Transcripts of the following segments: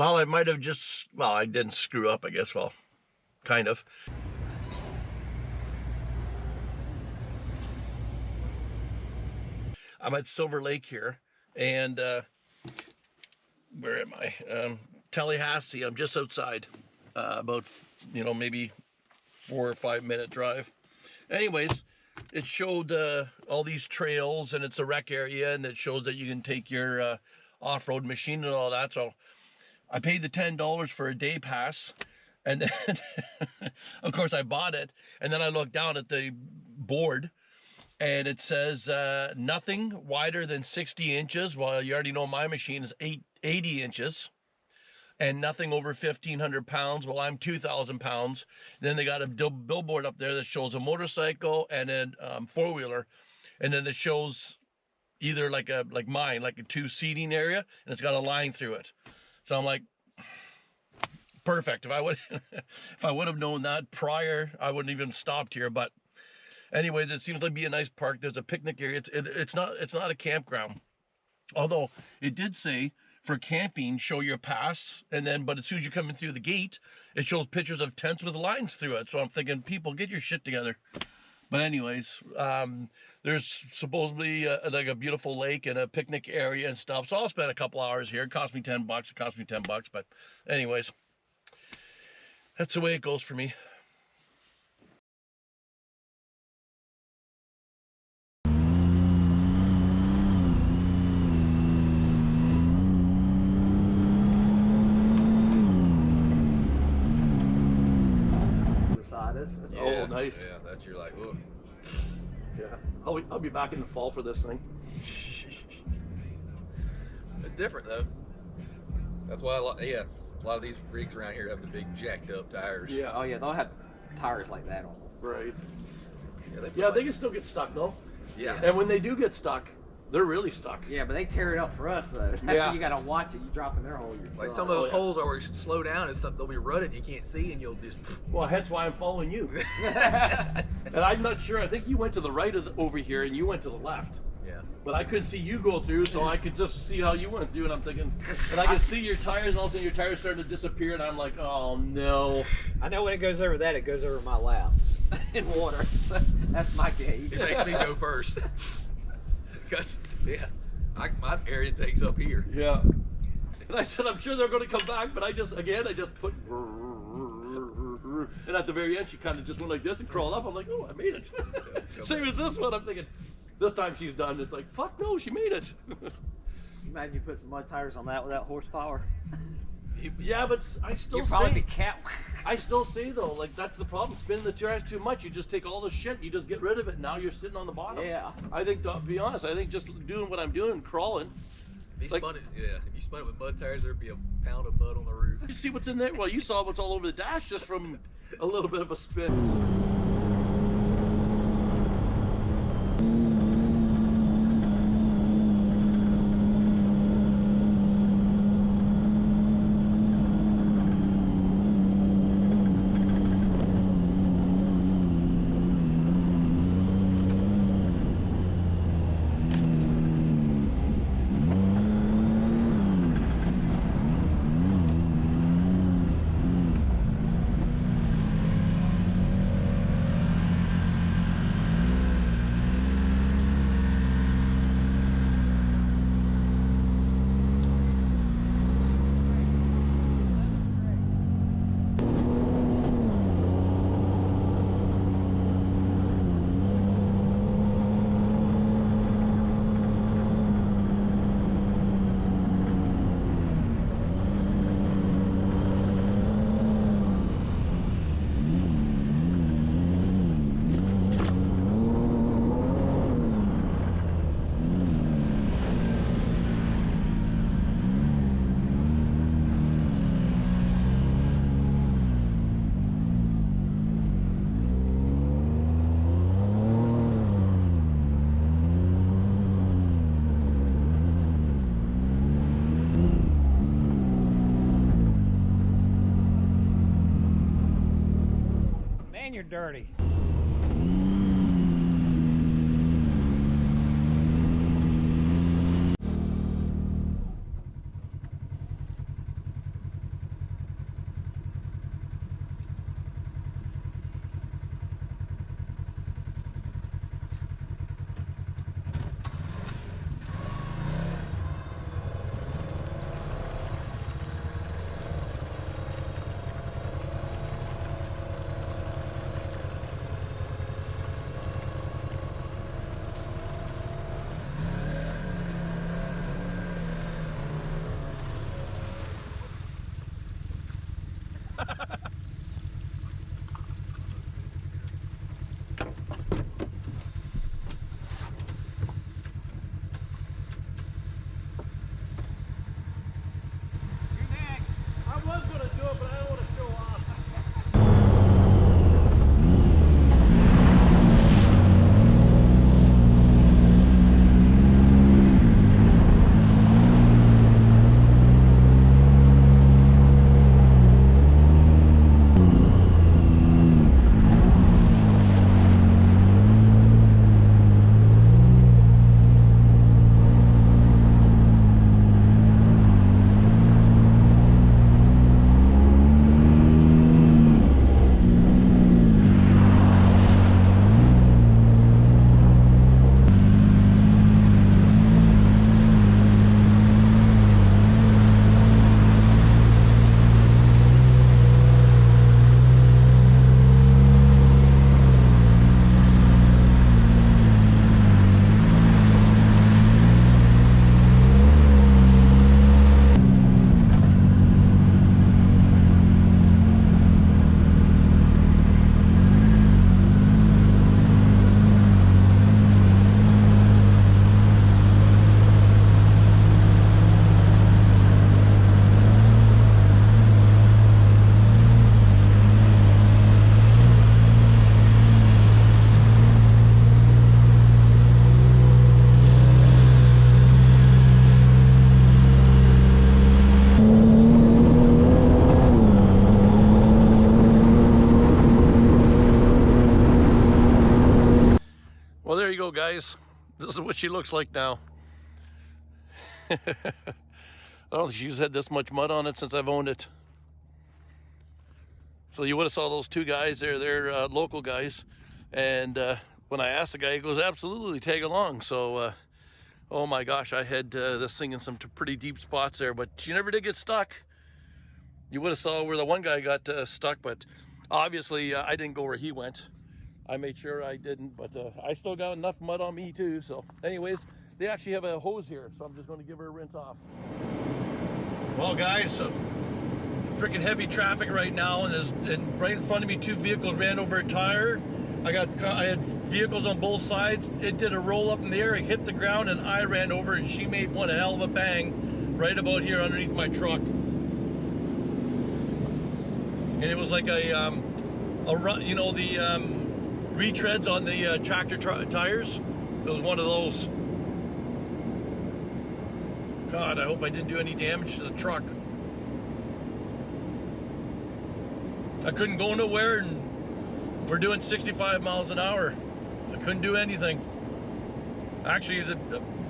Well, I might have just, well, I didn't screw up, I guess. Well, kind of. I'm at Silver Lake here, and where am I? Tallahassee. I'm just outside, about, maybe 4 or 5 minute drive. Anyways, it showed all these trails, and it's a rec area, and it shows that you can take your off-road machine and all that. So I paid the $10 for a day pass, and then of course I bought it, and then I looked down at the board, and it says nothing wider than 60 inches. Well, you already know my machine is 80 inches, and nothing over 1,500 pounds. Well, I'm 2,000 pounds. Then they got a billboard up there that shows a motorcycle and a four-wheeler, and then it shows either like mine, like a 2-seating area, and it's got a line through it. So I'm like, perfect. If I would have known that prior, I wouldn't even stopped here. But anyways, it seems to be a nice park. There's a picnic area. It's not a campground, although it did say for camping, show your pass, but as soon as you come in through the gate, it shows pictures of tents with lines through it. So I'm thinking, people, get your shit together. But anyways, there's supposedly like a beautiful lake and a picnic area and stuff. So I'll spend a couple hours here. It cost me $10. It cost me $10. But anyways, that's the way it goes for me. Yeah, oh, nice. Yeah, that's you're like, oh. Yeah, I'll be back in the fall for this thing. It's different though. That's why a lot of these rigs around here have the big jacked up tires. Yeah. Oh yeah, they'll have tires like that on them. Right. Yeah, they can still get stuck though. Yeah. And when they do get stuck, they're really stuck. Yeah, but they tear it up for us though. That's Yeah. so you gotta watch it. You drop in their hole. Like some of those holes where you slow down and something, they'll be rutted, you can't see, and you'll just. Well, hence why I'm following you. And I'm not sure. I think you went to the right over here, and you went to the left. Yeah. But I couldn't see you go through, so I could just see how you went through, and I'm thinking, and I could see your tires, and all of a sudden your tires starting to disappear, and I'm like, oh no. I know when it goes over that, it goes over my lap in water. So that's my gauge. It makes me go first. Because, yeah, my air intake's up here. Yeah. And I said, I'm sure they're going to come back, but I just put, and at the very end, she kind of just went like this and crawled up. I'm like, oh, I made it. Same as this one. I'm thinking, this time she's done. It's like, fuck no, she made it. Imagine you put some mud tires on that without horsepower. Yeah, but I still You'd probably be say, I still say though, like that's the problem. Spinning the tires too much, you just take all the shit, you just get rid of it. And now you're sitting on the bottom. Yeah. I think, to be honest, I think just doing what I'm doing, crawling. If you spun it with mud tires, there'd be a pound of mud on the roof. You see what's in there? Well, you saw what's all over the dash just from a little bit of a spin. You're dirty. I was going to do it, but I don't want to show off. Well, there you go, guys. This is what she looks like now. I don't think she's had this much mud on it since I've owned it. So you would have saw those two guys there. They're local guys. And when I asked the guy, he goes, absolutely, tag along. So, oh my gosh, I had this thing in some pretty deep spots there, but she never did get stuck. You would have saw where the one guy got stuck, but obviously I didn't go where he went. I made sure I didn't, but I still got enough mud on me too. So anyways, they actually have a hose here, so I'm just going to give her a rinse off. Well, guys, freaking heavy traffic right now, and right in front of me, two vehicles ran over a tire. I had vehicles on both sides. It did a roll up in the air, it hit the ground, and I ran over, and she made one hell of a bang right about here underneath my truck. And it was like a run, you know, the retreads on the tractor tires. It was one of those. God, I hope I didn't do any damage to the truck. I couldn't go nowhere, and we're doing 65 miles an hour. I couldn't do anything. Actually,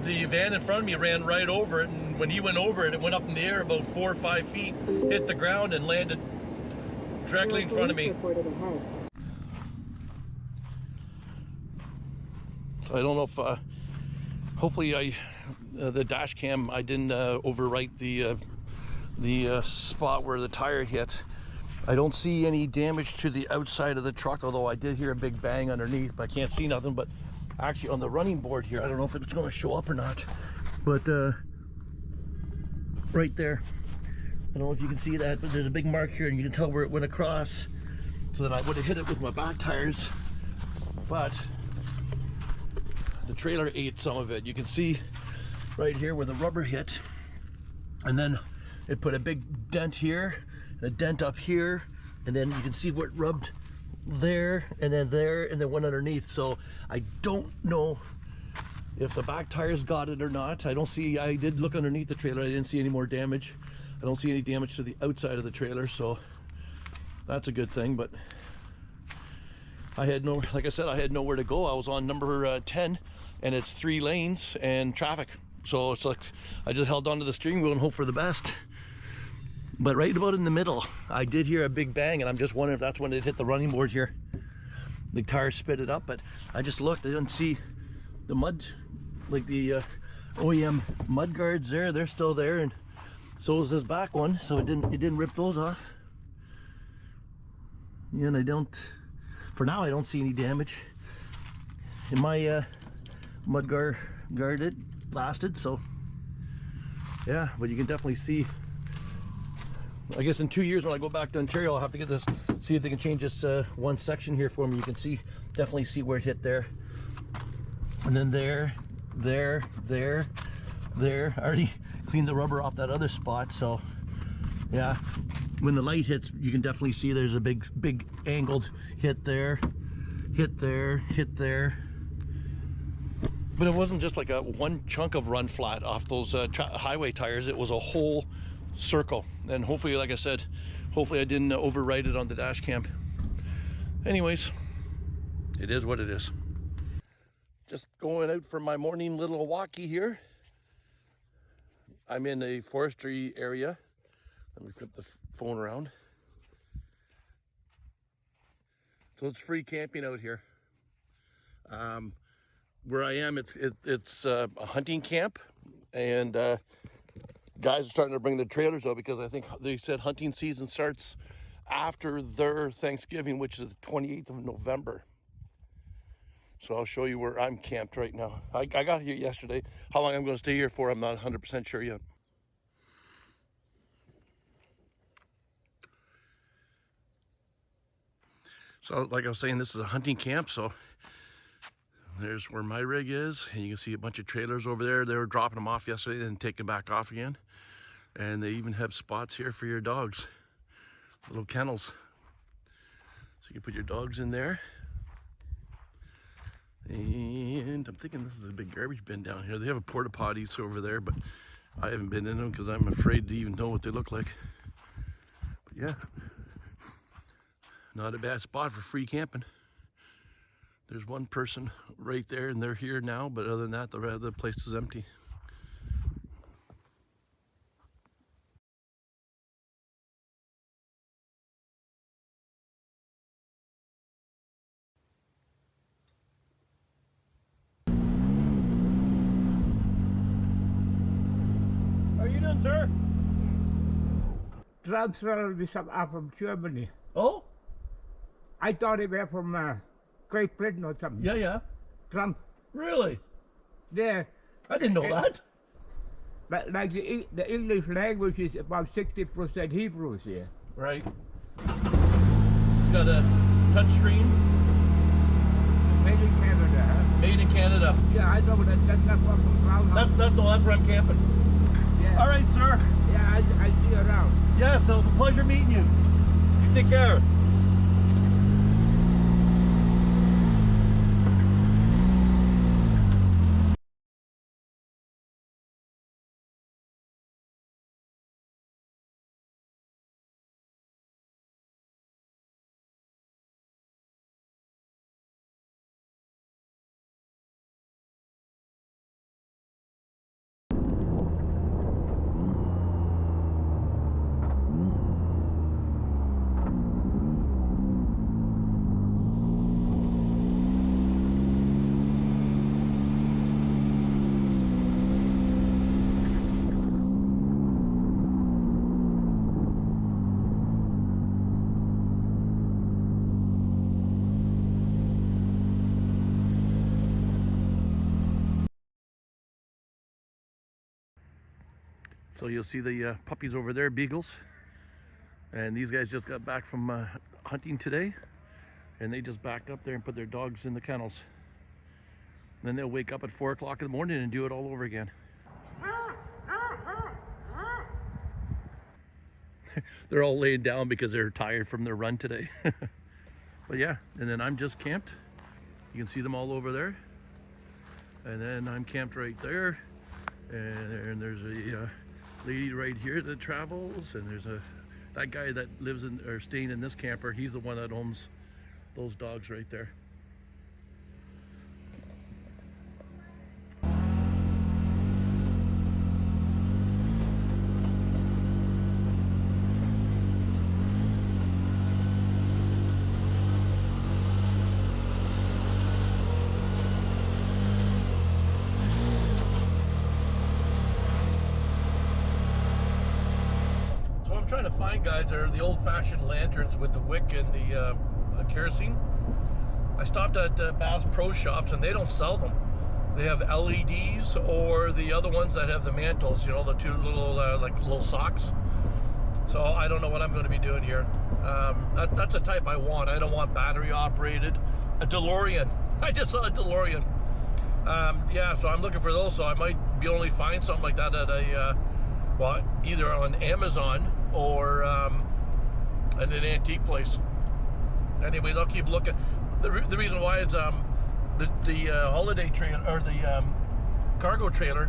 the van in front of me ran right over it, and when he went over it, it went up in the air about 4 or 5 feet, hit the ground, and landed directly in front of me. So I don't know if, hopefully the dash cam, I didn't overwrite the spot where the tire hit. I don't see any damage to the outside of the truck, although I did hear a big bang underneath, but I can't see nothing. But actually on the running board here, I don't know if it's going to show up or not, but right there, I don't know if you can see that, but there's a big mark here, and you can tell where it went across. So then I would have hit it with my back tires, but the trailer ate some of it. You can see right here where the rubber hit, and then it put a big dent here, and a dent up here, and then you can see where it rubbed there, and then went underneath. So I don't know if the back tires got it or not. I don't see, I did look underneath the trailer, I didn't see any more damage. I don't see any damage to the outside of the trailer, so that's a good thing. But I had no, like I said, I had nowhere to go. I was on number 10, and it's 3 lanes and traffic. So it's like, I just held onto the steering wheel and hope for the best. But right about in the middle, I did hear a big bang, and I'm just wondering if that's when it hit the running board here. The tire spit it up, but I just looked, I didn't see the mud, like the OEM mud guards there. They're still there, and so is this back one, so it didn't rip those off. Yeah, and I don't, for now I don't see any damage. And my mud guard it lasted, so yeah. But you can definitely see I guess in 2 years when I go back to Ontario, I'll have to get this, see if they can change this one section here for me. You can see, definitely see where it hit there. And then there. I already cleaned the rubber off that other spot, so yeah. When the light hits, you can definitely see there's a big angled hit there, hit there. But it wasn't just like a one chunk of run flat off those highway tires. It was a whole circle. And hopefully, like I said, hopefully I didn't overwrite it on the dash cam. Anyways, it is what it is. Just going out for my morning little walkie here. I'm in a forestry area. Let me flip the phone around. So it's free camping out here. Where I am, it's a hunting camp, and guys are starting to bring their trailers out because I think they said hunting season starts after their Thanksgiving, which is the 28th of November. So I'll show you where I'm camped right now. I got here yesterday. How long I'm going to stay here for, I'm not 100% sure yet. So like I was saying, this is a hunting camp, so there's where my rig is, and you can see a bunch of trailers over there. They were dropping them off yesterday and taking back off again. And they even have spots here for your dogs, little kennels. So you can put your dogs in there. And I'm thinking this is a big garbage bin down here. They have a porta potties over there, but I haven't been in them because I'm afraid to even know what they look like. But yeah, not a bad spot for free camping. There's one person right there, and they're here now, but other than that, the place is empty. How are you doing, sir? Transfer visa from Germany. Oh? I thought they were from Great Britain or something. Yeah. Trump. Really? Yeah. I didn't know that. But like the English language is about 60% Hebrews here. Right. It's got a touch screen. Made in Canada, huh? Made in Canada. Yeah, I know that's not far from Brown. That's where I'm camping. Yeah. All right, sir. Yeah, I see you around. Yeah, so it's a pleasure meeting you. You take care. So you'll see the puppies over there, beagles. And these guys just got back from hunting today. And they just backed up there and put their dogs in the kennels. And then they'll wake up at 4 o'clock in the morning and do it all over again. They're all laying down because they're tired from their run today. But yeah, and then I'm just camped. You can see them all over there. And then I'm camped right there. And there's a lady right here that travels, and there's that guy that lives in or staying in this camper. He's the one that owns those dogs right there. Trying to find, guys, are the old-fashioned lanterns with the wick and the kerosene. I stopped at Bass Pro Shops and they don't sell them. They have LEDs or the other ones that have the mantles, you know, the two little like little socks. So I don't know what I'm going to be doing here. That's a type I want. I don't want battery operated. A DeLorean. I just saw a DeLorean. Yeah, so I'm looking for those. So I might be only find something like that at a, well, either on Amazon or at an antique place. Anyways, I'll keep looking. The reason why is the holiday trailer, or the cargo trailer,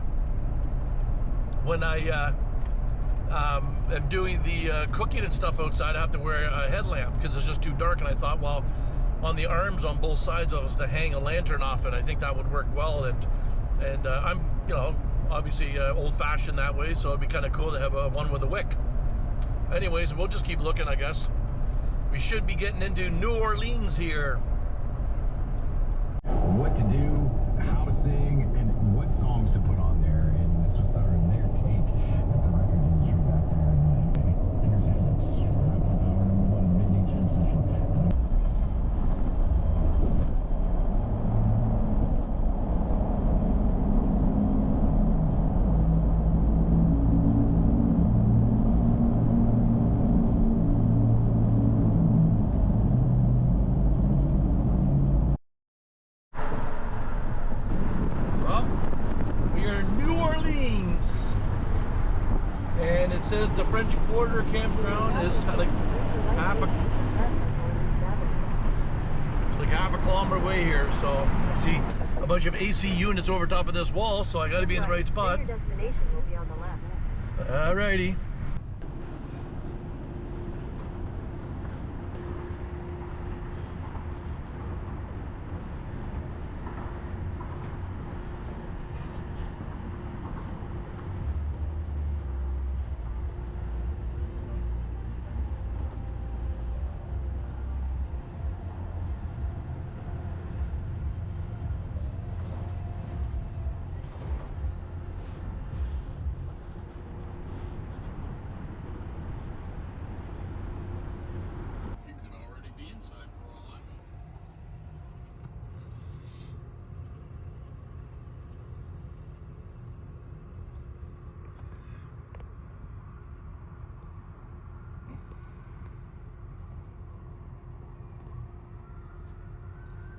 when I am doing the cooking and stuff outside, I have to wear a headlamp because it's just too dark. And I thought, well, on the arms on both sides of us to hang a lantern off it, I think that would work well. And I'm, you know, obviously old-fashioned that way, so it'd be kind of cool to have one with a wick. Anyways, we'll just keep looking, I guess. We should be getting into New Orleans here. What to do, how to sing, and what songs to put on there. And this was sort of their take at the record industry back there in Here's Hendrix, wrap up hour number 1 midday jam session. And it says the French Quarter campground is like half a kilometer away here. So I see a bunch of AC units over top of this wall, so I got to be in the right spot. Your destination will be on the left. Alrighty.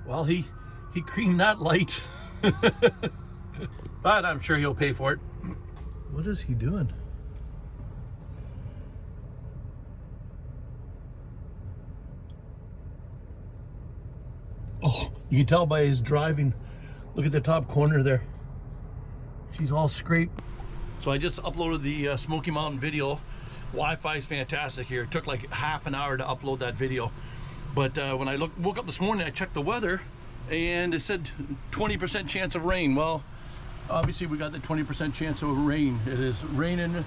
Well, he creamed that light. But I'm sure he'll pay for it. What is he doing? Oh, you can tell by his driving. Look at the top corner there. She's all scraped. So I just uploaded the Smoky Mountain video. Wi-Fi is fantastic here. It took like half an hour to upload that video. But when I woke up this morning, I checked the weather and it said 20% chance of rain. Well, obviously we got the 20% chance of rain. It is raining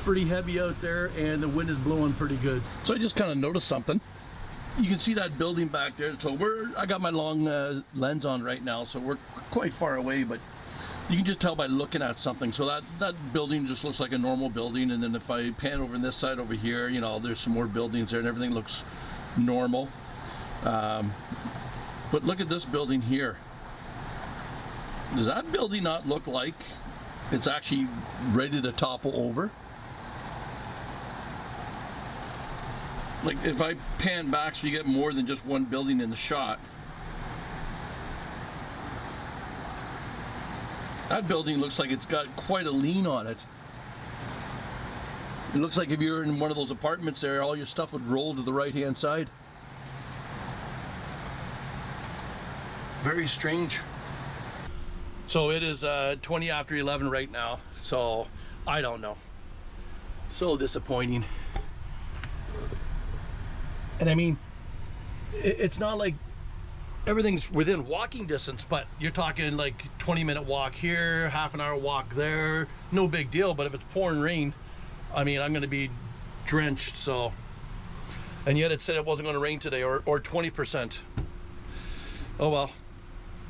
pretty heavy out there and the wind is blowing pretty good. So I just kind of noticed something. You can see that building back there. So I got my long lens on right now, so we're quite far away, but you can just tell by looking at something. So that building just looks like a normal building. And then if I pan over on this side over here, you know, there's some more buildings there and everything looks normal. But look at this building here. Does that building not look like it's actually ready to topple over? Like if I pan back so you get more than just one building in the shot. That building looks like it's got quite a lean on it. It looks like if you're in one of those apartments there, all your stuff would roll to the right-hand side. Very strange. So it is 20 after 11 right now, so I don't know. So disappointing. And I mean, it's not like everything's within walking distance, but you're talking like 20-minute walk here, half an hour walk there, no big deal. But if it's pouring rain, I mean, I'm gonna be drenched, so. And yet it said it wasn't gonna rain today, or 20%. Oh well.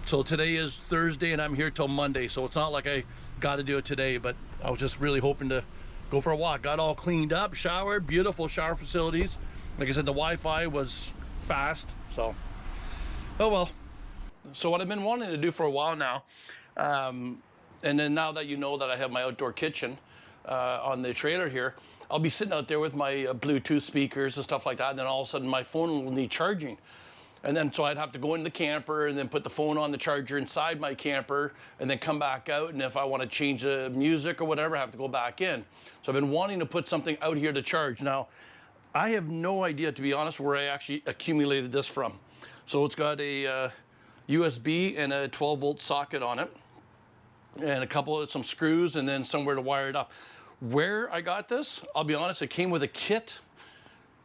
So today is Thursday and I'm here till Monday, so it's not like I got to do it today, but I was just really hoping to go for a walk. Got all cleaned up, showered, beautiful shower facilities. Like I said, the Wi-Fi was fast, so oh well. So what I've been wanting to do for a while now, and then now that you know that I have my outdoor kitchen, on the trailer here, I'll be sitting out there with my Bluetooth speakers and stuff like that, and then all of a sudden my phone will need charging. And then so I'd have to go in the camper and then put the phone on the charger inside my camper and then come back out. And if I want to change the music or whatever, I have to go back in. So I've been wanting to put something out here to charge. Now, I have no idea, to be honest, where I actually accumulated this from. So it's got a USB and a 12-volt socket on it, and some screws, and then somewhere to wire it up. Where I got this, I'll be honest, it came with a kit,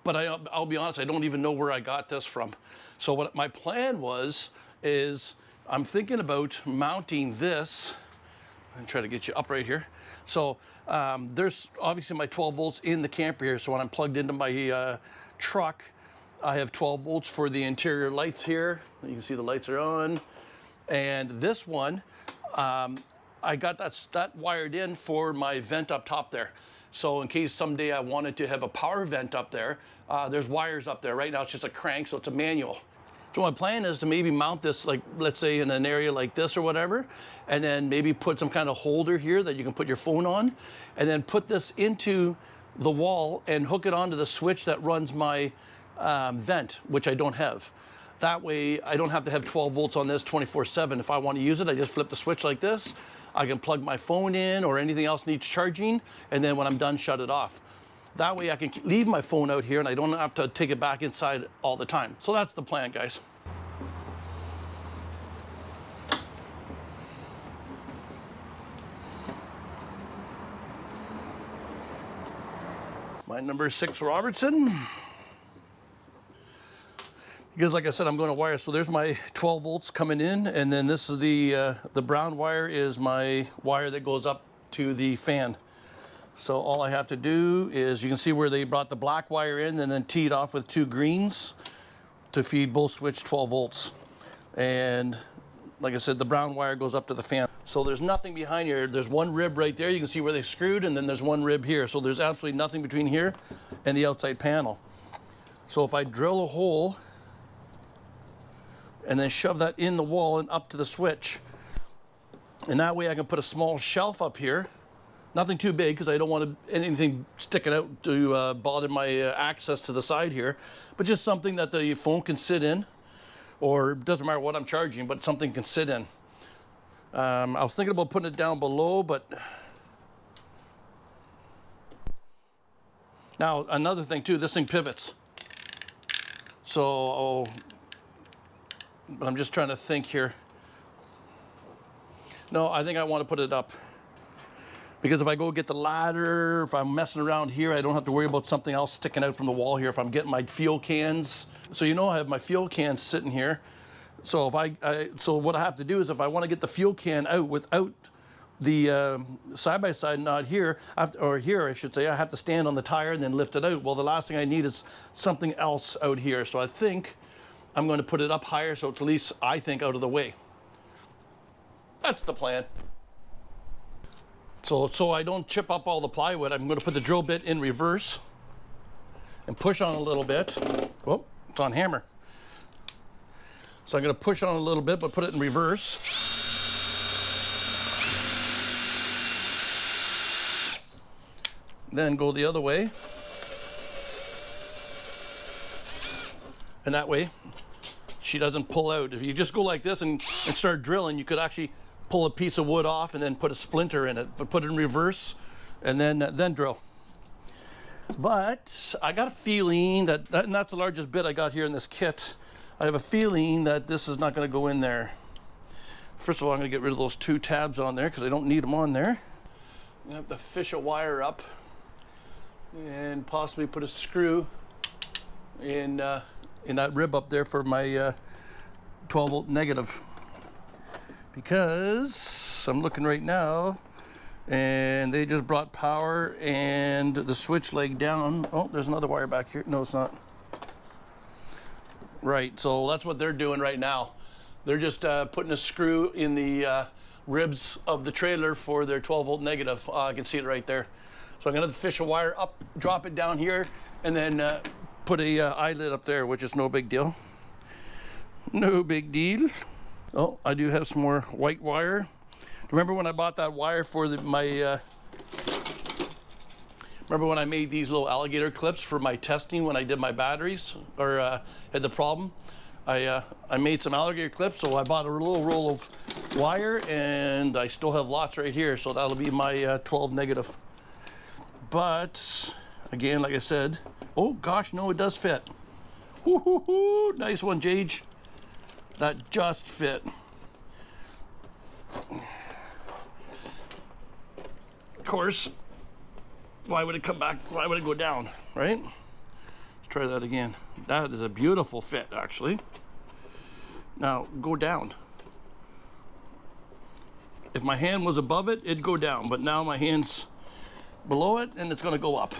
but I'll be honest, I don't even know where I got this from. So what my plan is I'm thinking about mounting this, and try to get you up right here. So there's obviously my 12 volts in the camper here. So when I'm plugged into my truck, I have 12 volts for the interior lights here. You can see the lights are on. And this one, I got that wired in for my vent up top there. So in case someday I wanted to have a power vent up there, there's wires up there. Right now it's just a crank, so it's a manual. So my plan is to maybe mount this, like, let's say in an area like this or whatever, and then maybe put some kind of holder here that you can put your phone on, and then put this into the wall and hook it onto the switch that runs my vent, which I don't have. That way I don't have to have 12 volts on this 24/7. If I want to use it, I just flip the switch like this. I can plug my phone in or anything else needs charging, and then when I'm done, shut it off. That way I can leave my phone out here and I don't have to take it back inside all the time. So that's the plan, guys. My number 6 Robertson. Because like I said, I'm going to wire. So there's my 12 volts coming in, and then this is the brown wire is my wire that goes up to the fan. So all I have to do is, you can see where they brought the black wire in and then teed off with 2 greens to feed both switch 12 volts. And like I said, the brown wire goes up to the fan. So there's nothing behind here. There's one rib right there. You can see where they screwed, and then there's one rib here. So there's absolutely nothing between here and the outside panel. So if I drill a hole and then shove that in the wall and up to the switch, and that way I can put a small shelf up here. Nothing too big, because I don't want anything sticking out to bother my access to the side here, but just something that the phone can sit in, or it doesn't matter what I'm charging, but something can sit in. I was thinking about putting it down below, but now another thing too, this thing pivots. So, but I'm just trying to think here. No, I think I want to put it up. Because if I go get the ladder, if I'm messing around here, I don't have to worry about something else sticking out from the wall here. If I'm getting my fuel cans, so you know I have my fuel cans sitting here. So if so what I have to do is, if I want to get the fuel can out without the side-by-side knot here, or here I should say, I have to stand on the tire and then lift it out. Well, the last thing I need is something else out here. So I think I'm going to put it up higher, so it's at least, I think, out of the way. That's the plan. So I don't chip up all the plywood, I'm going to put the drill bit in reverse and push on a little bit. Oh, it's on hammer. So I'm going to push on a little bit, but put it in reverse. Then go the other way. And that way, she doesn't pull out. If you just go like this and start drilling, you could actually pull a piece of wood off and then put a splinter in it, but put it in reverse and then drill. But I got a feeling and that's the largest bit I got here in this kit. I have a feeling that this is not going to go in there. First of all, I'm going to get rid of those 2 tabs on there because I don't need them on there. I'm going to have to fish a wire up and possibly put a screw in that rib up there for my 12 volt negative. Because I'm looking right now and they just brought power and the switch leg down. Oh, there's another wire back here. No, it's not. Right, so that's what they're doing right now. They're just putting a screw in the ribs of the trailer for their 12 volt negative. I can see it right there. So I'm gonna fish a wire up, drop it down here, and then put a eyelid up there, which is no big deal. No big deal. Oh, I do have some more white wire. Remember when I bought that wire for my Remember when I made these little alligator clips for my testing when I did my batteries or had the problem? I made some alligator clips, so I bought a little roll of wire, and I still have lots right here, so that'll be my 12 negative. But again, like I said, oh gosh, no, it does fit. Woo-hoo-hoo, nice one, Jage. That just fit. Of course, why would it come back? Why would it go down, right? Let's try that again. That is a beautiful fit, actually. Now, go down. If my hand was above it, it'd go down, but now my hand's below it, and it's gonna go up.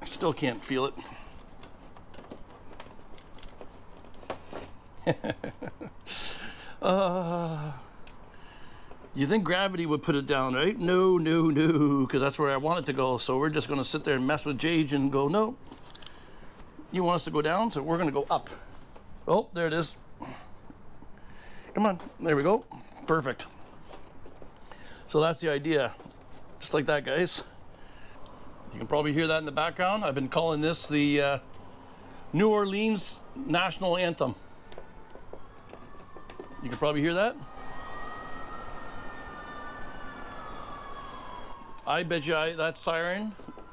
I still can't feel it. You think gravity would put it down, right? No, no, no, because that's where I want it to go. So we're just going to sit there and mess with Jage and go, no. You want us to go down, so we're going to go up. Oh, there it is. Come on, there we go. Perfect. So that's the idea. Just like that, guys. You can probably hear that in the background. I've been calling this the New Orleans National Anthem. You can probably hear that. I bet you that siren,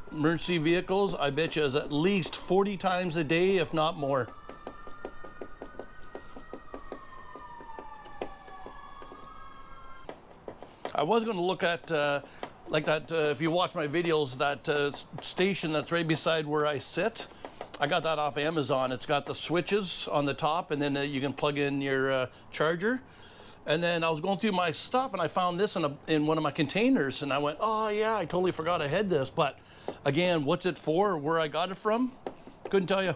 emergency vehicles, I bet you is at least 40 times a day, if not more. I was going to look at, like that, if you watch my videos, that station that's right beside where I sit. I got that off Amazon. It's got the switches on the top, and then you can plug in your charger. And then I was going through my stuff, and I found this in one of my containers, and I went, oh yeah, I totally forgot I had this. But again, what's it for, where I got it from, couldn't tell you.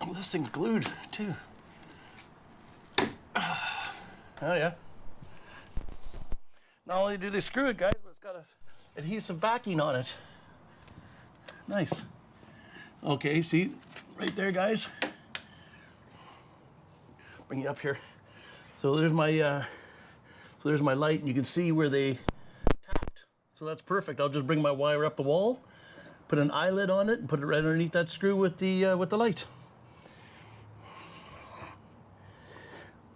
Oh, this thing's glued too. Oh yeah. Not only do they screw it, guys, but it's got a adhesive backing on it. Nice. Okay, see, right there, guys. Bring you up here. So there's my light, and you can see where they tapped. So that's perfect. I'll just bring my wire up the wall, put an eyelid on it, and put it right underneath that screw with the light.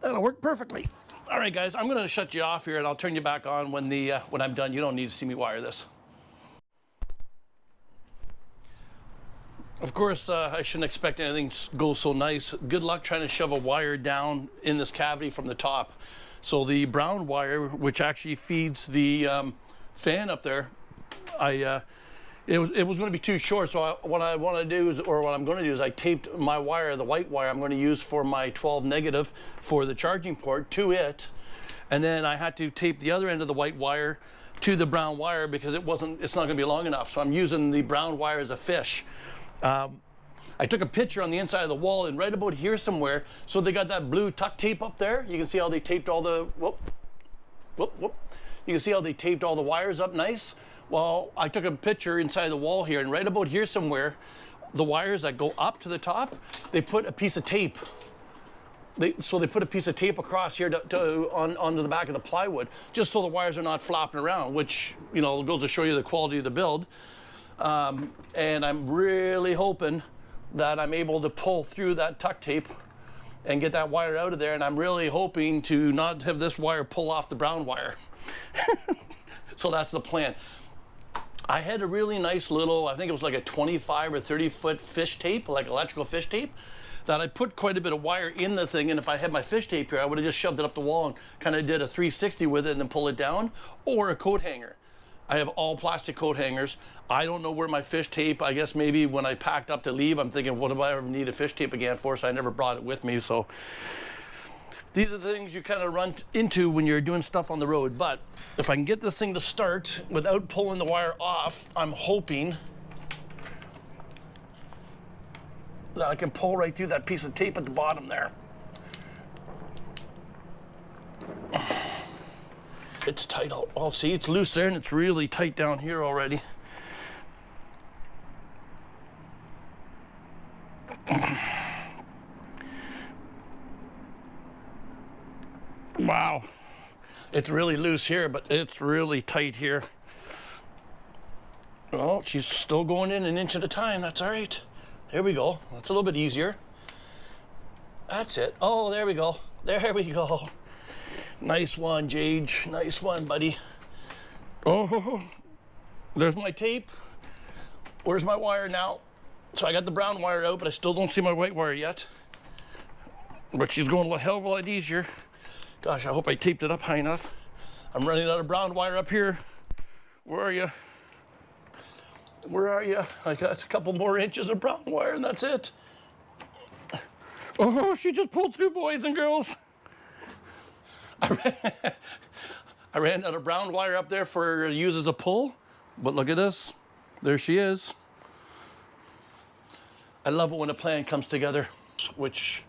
That'll work perfectly. All right, guys, I'm going to shut you off here, and I'll turn you back on when I'm done. You don't need to see me wire this. Of course, I shouldn't expect anything to go so nice. Good luck trying to shove a wire down in this cavity from the top. So the brown wire, which actually feeds the fan up there, it was going to be too short. So what I'm going to do is I taped my wire, the white wire I'm going to use for my 12 negative for the charging port, to it. And then I had to tape the other end of the white wire to the brown wire because it's not going to be long enough. So I'm using the brown wire as a fish. I took a picture on the inside of the wall, and right about here somewhere, so they got that blue tuck tape up there. You can see how they taped all the, you can see how they taped all the wires up nice. Well, I took a picture inside the wall here, and right about here somewhere, the wires that go up to the top, they put a piece of tape. So they put a piece of tape across here onto the back of the plywood, just so the wires are not flopping around, which, you know, goes to show you the quality of the build. And I'm really hoping that I'm able to pull through that tuck tape and get that wire out of there. And I'm really hoping to not have this wire pull off the brown wire. So that's the plan. I had a really nice little, I think it was like a 25 or 30 foot fish tape, like electrical fish tape, that I put quite a bit of wire in the thing. And if I had my fish tape here, I would have just shoved it up the wall and kind of did a 360 with it and then pull it down, or a coat hanger. I have all plastic coat hangers. I don't know where my fish tape, I guess maybe when I packed up to leave, I'm thinking, what do I ever need a fish tape again for? So I never brought it with me. So these are the things you kind of run into when you're doing stuff on the road. But if I can get this thing to start without pulling the wire off, I'm hoping that I can pull right through that piece of tape at the bottom there. It's tight out. Oh, see, it's loose there, and it's really tight down here already. Wow. It's really loose here, but it's really tight here. Oh, she's still going in an inch at a time. That's all right. There we go. That's a little bit easier. That's it. Oh, there we go. There we go. Nice one, Jage. Nice one, buddy. Oh, there's my tape. Where's my wire now? So I got the brown wire out, but I still don't see my white wire yet. But she's going a hell of a lot easier. Gosh, I hope I taped it up high enough. I'm running out of brown wire up here. Where are you? Where are you? I got a couple more inches of brown wire and that's it. Oh, she just pulled through, boys and girls. I ran out of brown wire up there for use as a pull, but look at this. There she is. I love it when a plan comes together, which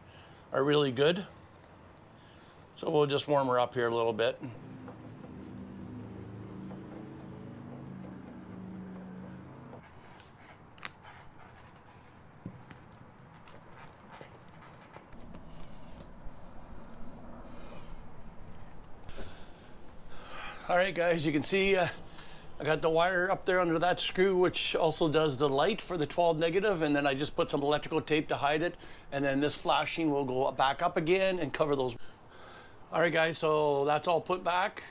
are really good. So we'll just warm her up here a little bit. All right, guys, you can see I got the wire up there under that screw, which also does the light for the 12 negative, and then I just put some electrical tape to hide it, and then this flashing will go back up again and cover those. All right, guys, so that's all put back,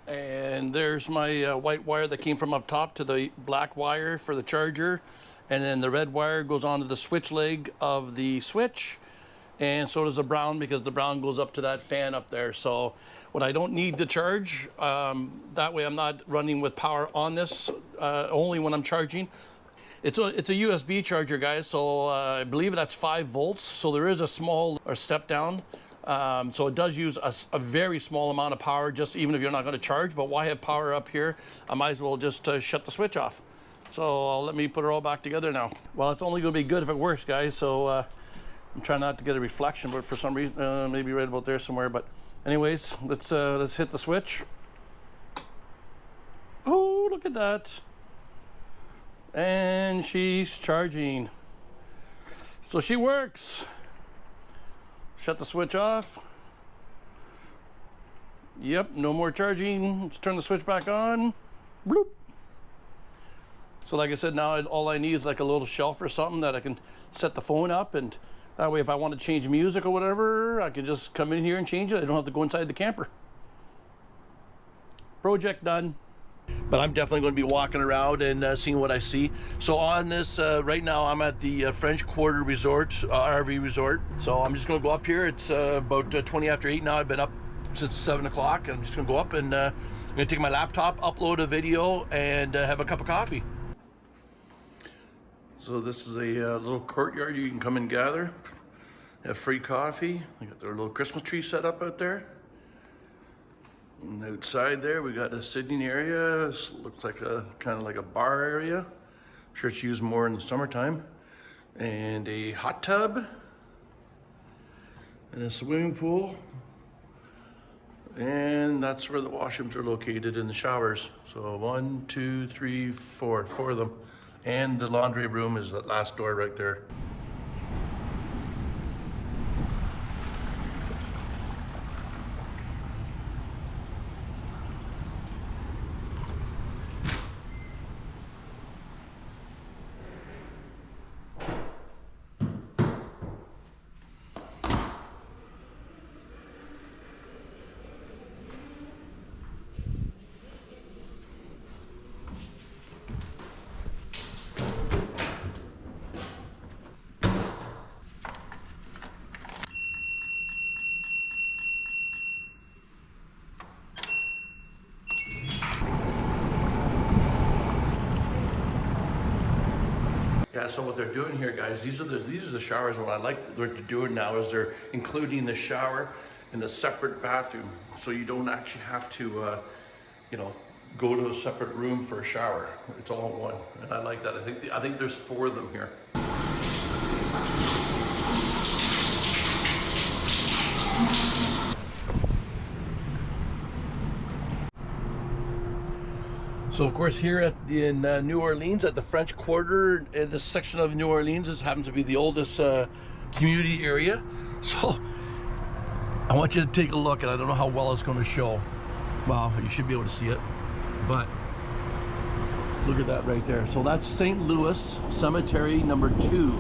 and there's my white wire that came from up top to the black wire for the charger, and then the red wire goes onto the switch leg of the switch, and so does the brown, because the brown goes up to that fan up there. So when I don't need to charge, that way I'm not running with power on this, only when I'm charging. It's a USB charger, guys, so I believe that's 5 volts, so there is a small or step down. So it does use a very small amount of power, just even if you're not going to charge. But why have power up here? I might as well just shut the switch off. So let me put it all back together now. Well, it's only going to be good if it works, guys, so I'm trying not to get a reflection, but for some reason, maybe right about there somewhere. But anyways, let's hit the switch. Oh, look at that. And she's charging. So she works. Shut the switch off. Yep, no more charging. Let's turn the switch back on. Bloop. So like I said, now all I need is like a little shelf or something that I can set the phone up, and that way if I want to change music or whatever, I can just come in here and change it. I don't have to go inside the camper. Project done. But I'm definitely going to be walking around and seeing what I see. So on this, right now I'm at the French Quarter Resort, RV Resort. So I'm just going to go up here. It's about 20 after 8 now. I've been up since 7 o'clock. I'm just going to go up and I'm going to take my laptop, upload a video, and have a cup of coffee. So this is a little courtyard you can come and gather. Have free coffee. They got their little Christmas tree set up out there. And outside there, we got a sitting area. This looks like a kind of like a bar area. I'm sure it's used more in the summertime. And a hot tub. And a swimming pool. And that's where the washrooms are located, in the showers. So 1, 2, 3, 4 of them. And the laundry room is that last door right there. Yeah, so what they're doing here, guys, these are the showers. What I like what they're doing now is they're including the shower in a separate bathroom, so you don't actually have to, you know, go to a separate room for a shower. It's all in one, and I like that. I think there's 4 of them here. So of course here in New Orleans, at the French Quarter, this section of New Orleans happens to be the oldest community area. So I want you to take a look, and I don't know how well it's going to show. Well, you should be able to see it, but look at that right there. So that's St. Louis Cemetery number 2.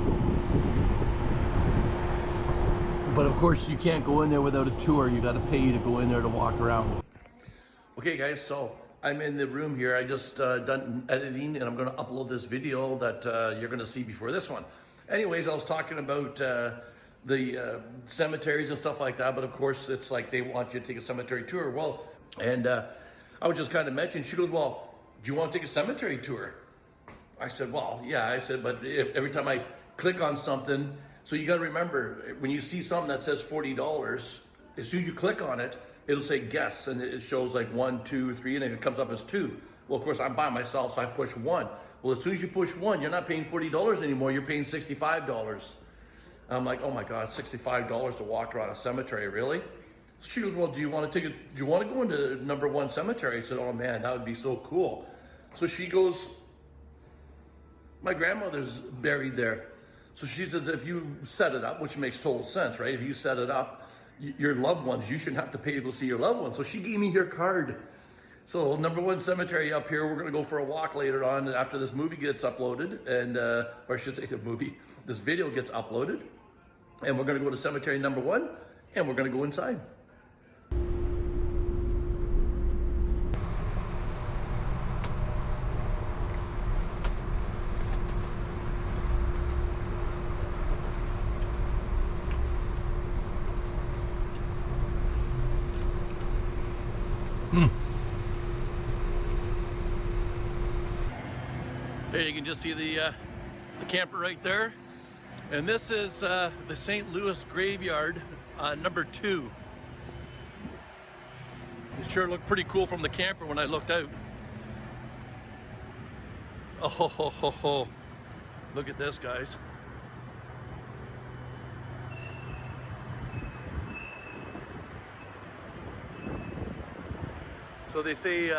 But of course, you can't go in there without a tour. You got to pay to go in there to walk around. Okay, guys, so I'm in the room here. I just done editing, and I'm going to upload this video that you're going to see before this one. Anyways, I was talking about the cemeteries and stuff like that, but of course, it's like they want you to take a cemetery tour. Well, and I was just kind of mentioning, she goes, well, do you want to take a cemetery tour? I said, well, yeah. I said, but if every time I click on something, so you got to remember, when you see something that says $40, as soon as you click on it, it'll say guess, and it shows like 1, 2, 3, and then it comes up as 2. Well, of course, I'm by myself, so I push 1. Well, as soon as you push 1, you're not paying $40 anymore, you're paying $65. I'm like, oh my God, $65 to walk around a cemetery, really? So she goes, well, do you want to go into number 1 cemetery? I said, oh man, that would be so cool. So she goes, my grandmother's buried there. So she says, if you set it up, which makes total sense, right? If you set it up, your loved ones, you shouldn't have to pay to go see your loved ones. So she gave me her card. So number 1 cemetery up here, we're going to go for a walk later on after this movie gets uploaded, and or I should say this video gets uploaded, and we're going to go to cemetery number 1, and we're going to go inside. There you can just see the camper right there. And this is the St. Louis graveyard, number 2. It sure looked pretty cool from the camper when I looked out. Oh, ho, ho, ho. Look at this, guys. So they say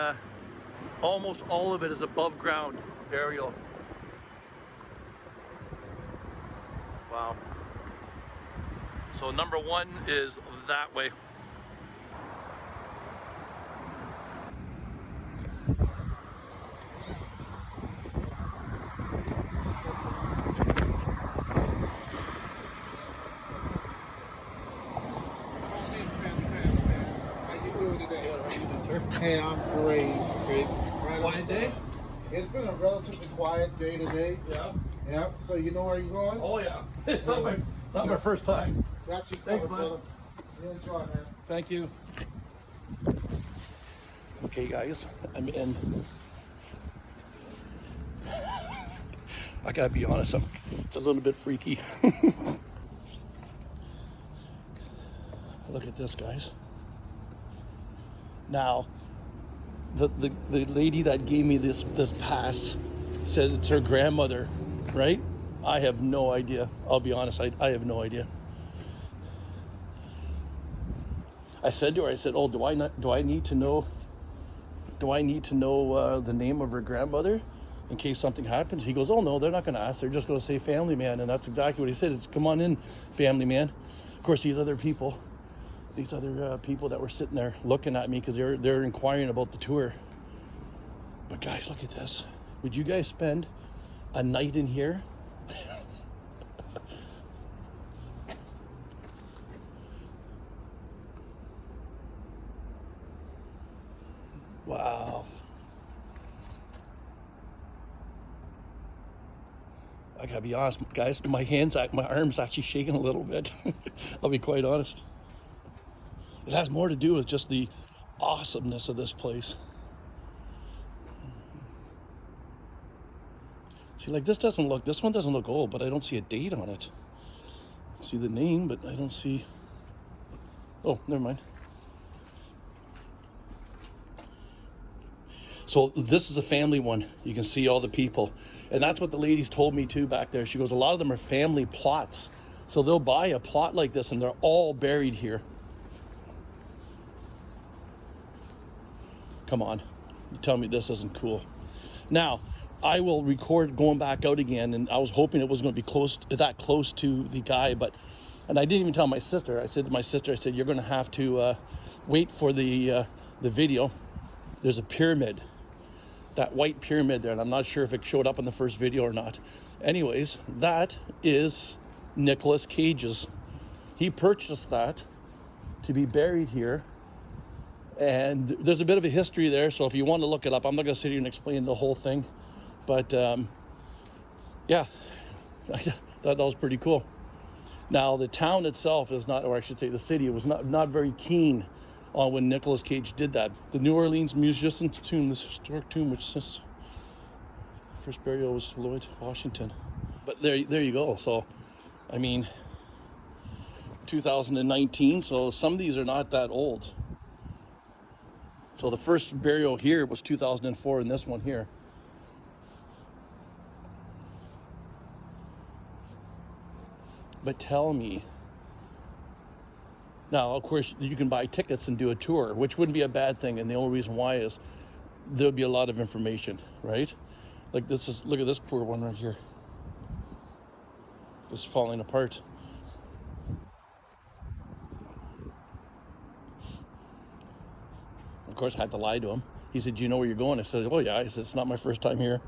almost all of it is above ground burial. Wow. So number 1 is that way. Hey, I'm great. Great. Right Quiet on. day? It's been a relatively quiet day today. Yeah. Yep. So you know where you're going? Oh yeah. It's not my first time. Got you Thanks, covered, bud. brother. You enjoy, man. Thank you. Okay, guys, I'm in. I gotta be honest, it's a little bit freaky. Look at this, guys. Now, the lady that gave me this pass said it's her grandmother, right? I have no idea. I'll be honest, I have no idea. I said to her, I said, "Oh, do I need to know the name of her grandmother in case something happens?" He goes, "Oh no, they're not going to ask. They're just going to say family man," and that's exactly what he said. It's come on in, family man. Of course, these other people that were sitting there looking at me because they're inquiring about the tour. But guys, look at this. Would you guys spend a night in here? Wow. I gotta be honest, guys, my arms actually shaking a little bit. I'll be quite honest. It has more to do with just the awesomeness of this place. See, like this one doesn't look old, but I don't see a date on it. I see the name, but I don't see, oh, never mind. So this is a family one. You can see all the people. And that's what the ladies told me too back there. She goes, a lot of them are family plots. So they'll buy a plot like this and they're all buried here. Come on, you tell me this isn't cool. Now, I will record going back out again, and I was hoping it was going to be that close to the guy, but And I didn't even tell my sister. I said to my sister, I said, you're going to have to wait for the video. There's a pyramid, that white pyramid there, and I'm not sure if it showed up in the first video or not. Anyways, that is Nicolas Cage's. He purchased that to be buried here. And there's a bit of a history there, so if you want to look it up, I'm not going to sit here and explain the whole thing. But yeah, I thought that was pretty cool. Now, the town itself is not, or I should say the city, was not very keen on when Nicolas Cage did that. The New Orleans Musician's Tomb, this historic tomb, which says first burial was Lloyd, Washington. But there you go. So, I mean, 2019, so some of these are not that old. So the first burial here was 2004, and this one here. But tell me, now of course you can buy tickets and do a tour, which wouldn't be a bad thing, and the only reason why is there'll be a lot of information, right? Like this is, look at this poor one right here. Just falling apart. Of course I had to lie to him. He said, do you know where you're going? I said, oh yeah. I said, it's not my first time here.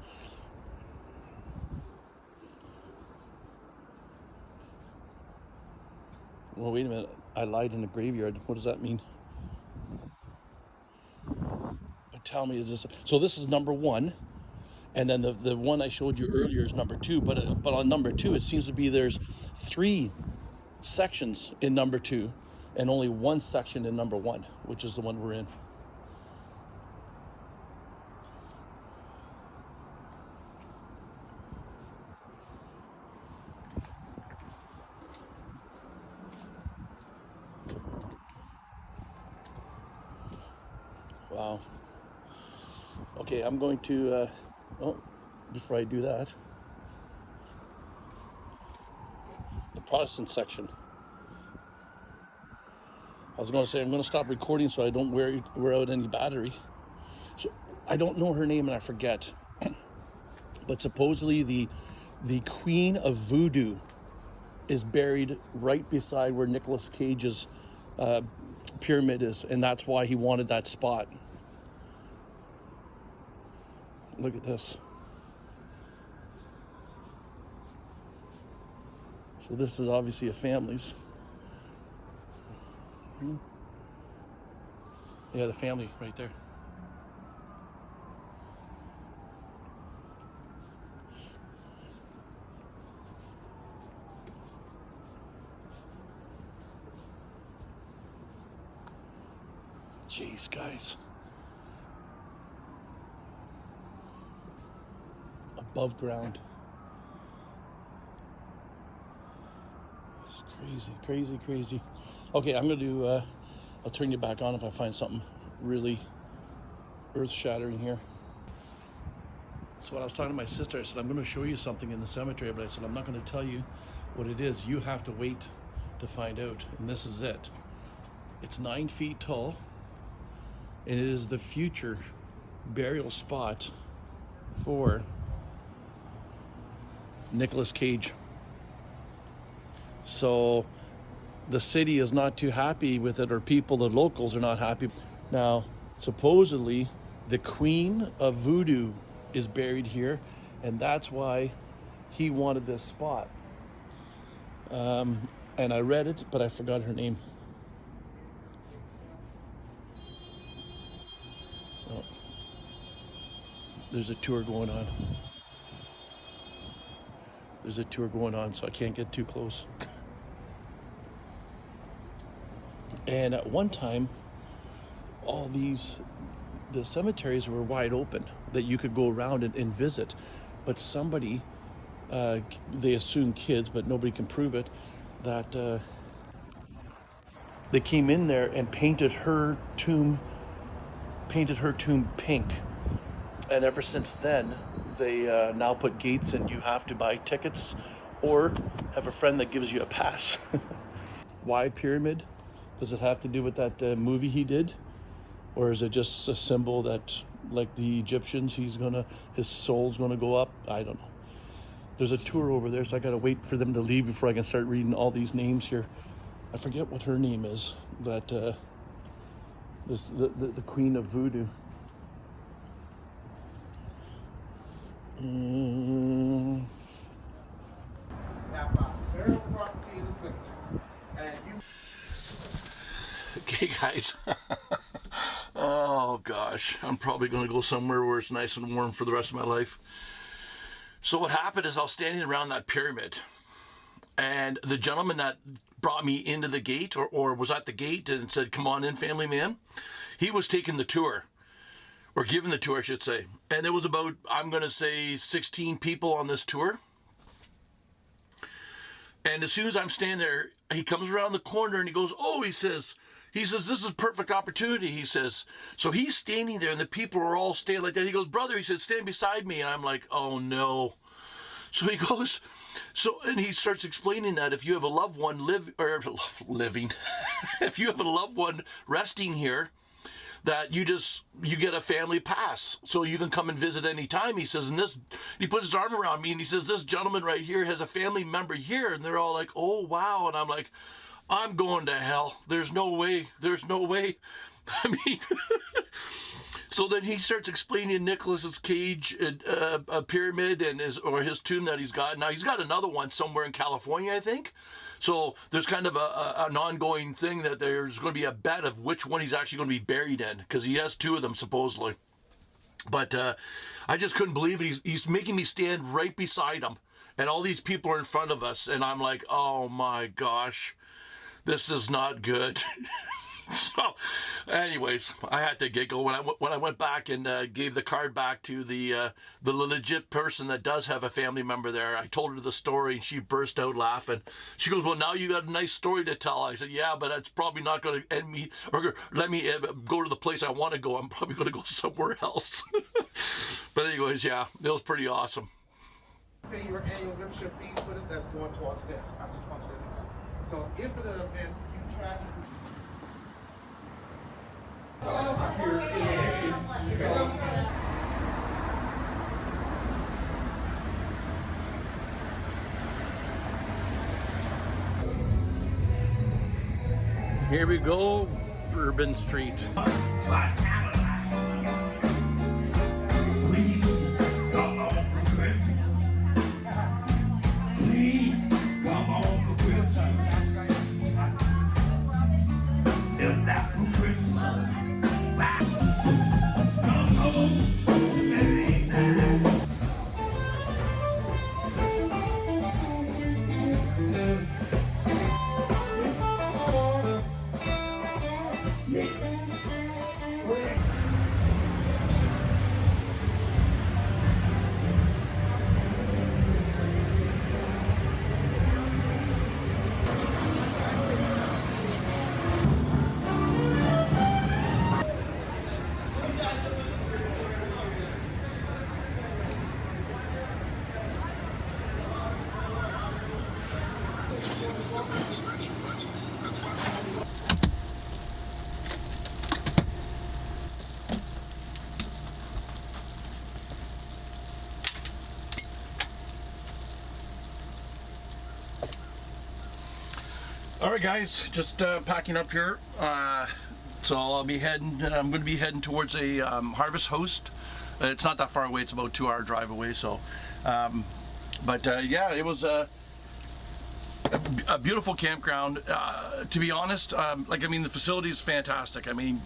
Well, wait a minute. I lied in the graveyard. What does that mean? But tell me, is this... So this is number 1. And then the one I showed you earlier is number 2. But on number 2, it seems to be there's 3 sections in number 2 and only 1 section in number 1, which is the one we're in. Wow. Okay, I'm going to, before I do that, the Protestant section. I was going to say, I'm going to stop recording so I don't wear out any battery. So I don't know her name and I forget. But supposedly the Queen of Voodoo is buried right beside where Nicolas Cage's pyramid is, and that's why he wanted that spot. Look at this. So this is obviously a family's. Yeah, the family right there. Jeez, guys. Above ground. It's crazy, crazy, crazy. Okay, I'm going to I'll turn you back on if I find something really earth-shattering here. So when I was talking to my sister, I said, I'm going to show you something in the cemetery, but I said, I'm not going to tell you what it is. You have to wait to find out. And this is it. It's 9 feet tall. And it is the future burial spot for Nicolas Cage. So the city is not too happy with it, or people, the locals are not happy. Now, supposedly, the Queen of Voodoo is buried here, and that's why he wanted this spot. And I read it, but I forgot her name. Oh. There's a tour going on. There's a tour going on, so I can't get too close. And at one time, the cemeteries were wide open, that you could go around and visit. But somebody, they assume kids, but nobody can prove it, that they came in there and painted her tomb pink. And ever since then, they now put gates, and you have to buy tickets or have a friend that gives you a pass. Why pyramid? Does it have to do with that movie he did? Or is it just a symbol that, like the Egyptians, his soul's gonna go up? I don't know. There's a tour over there, so I gotta wait for them to leave before I can start reading all these names here. I forget what her name is, but the Queen of Voodoo. Burial property in the cemetery. And you. Okay, guys. Oh gosh, I'm probably gonna go somewhere where it's nice and warm for the rest of my life. So what happened is I was standing around that pyramid, and the gentleman that brought me into the gate, or was at the gate and said, "Come on in, family man," he was taking the tour, or giving the tour, I should say. And there was about, I'm gonna say, 16 people on this tour. And as soon as I'm standing there, he comes around the corner and he goes, "Oh," he says, "this is perfect opportunity," he says. So he's standing there and the people are all standing like that. He goes, "Brother," he said, "stand beside me." And I'm like, oh no. So he goes, and he starts explaining that if you have a loved one living, if you have a loved one resting here, that you get a family pass, so you can come and visit anytime. He says, and he puts his arm around me and he says, "This gentleman right here has a family member here." And they're all like, "Oh wow." And I'm like, I'm going to hell. There's no way. I mean, so then he starts explaining Nicholas's cage, a pyramid, and his tomb that he's got. Now he's got another one somewhere in California, I think. So there's kind of an ongoing thing that there's going to be a bet of which one he's actually going to be buried in, because he has two of them supposedly. But I just couldn't believe it. He's making me stand right beside him, and all these people are in front of us, and I'm like, oh my gosh. This is not good. So, anyways, I had to giggle when I went back and gave the card back to the legit person that does have a family member there. I told her the story and she burst out laughing. She goes, "Well, now you got a nice story to tell." I said, "Yeah, but it's probably not going to end me or let me go to the place I want to go. I'm probably going to go somewhere else." But anyways, yeah, it was pretty awesome. Pay your annual membership fees with it. That's going towards this. I just want you to know. So if at an event you track. Here we go, Bourbon Street. All right, guys, just packing up here. So I'm going to be heading towards a Harvest Host. It's not that far away. It's about a 2-hour drive away. So, yeah, it was a beautiful campground. To be honest, the facility is fantastic. I mean,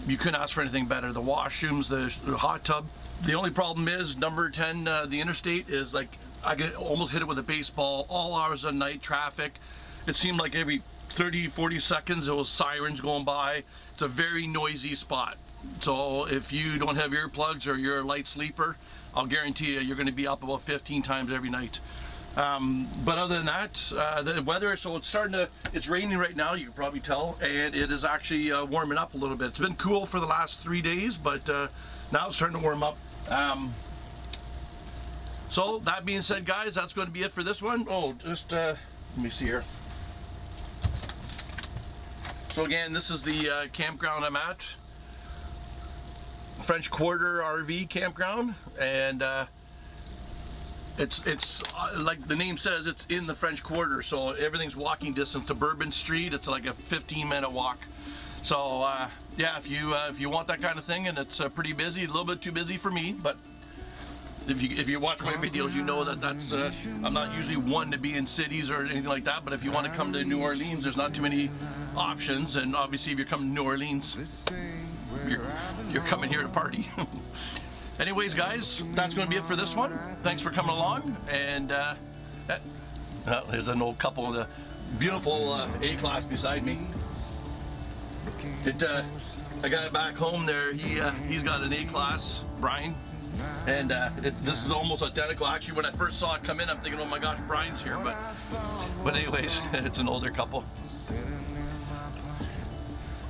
you couldn't ask for anything better. The washrooms, the hot tub. The only problem is number 10, the interstate is like, I could almost hit it with a baseball. All hours of night, traffic. It seemed like every 30, 40 seconds there was sirens going by. It's a very noisy spot. So if you don't have earplugs or you're a light sleeper, I'll guarantee you're going to be up about 15 times every night. But other than that, the weather, so it's raining right now, you can probably tell, and it is actually warming up a little bit. It's been cool for the last 3 days, but now it's starting to warm up. So that being said, guys, that's going to be it for this one. Oh, just let me see here. So again, this is the campground I'm at. French Quarter RV campground, and It's like the name says, it's in the French Quarter, so everything's walking distance to Bourbon Street. It's like a 15-minute walk. So yeah, if you want that kind of thing, and it's pretty busy, a little bit too busy for me, but if you watch my videos, you know that's I'm not usually one to be in cities or anything like that. But if you want to come to New Orleans, there's not too many options, and obviously if you're coming to New Orleans, you're coming here to party. Anyways, guys, that's going to be it for this one. Thanks for coming along, and there's an old couple, the beautiful A-Class beside me. I got it back home there. He's got an A-Class, Brian, and this is almost identical. Actually, when I first saw it come in, I'm thinking, oh my gosh, Brian's here. But anyways, it's an older couple.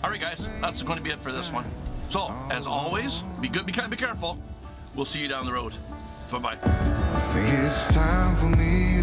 All right, guys, that's going to be it for this one. So, as always, be good, be kind, be careful. We'll see you down the road. Bye-bye. I think it's time for me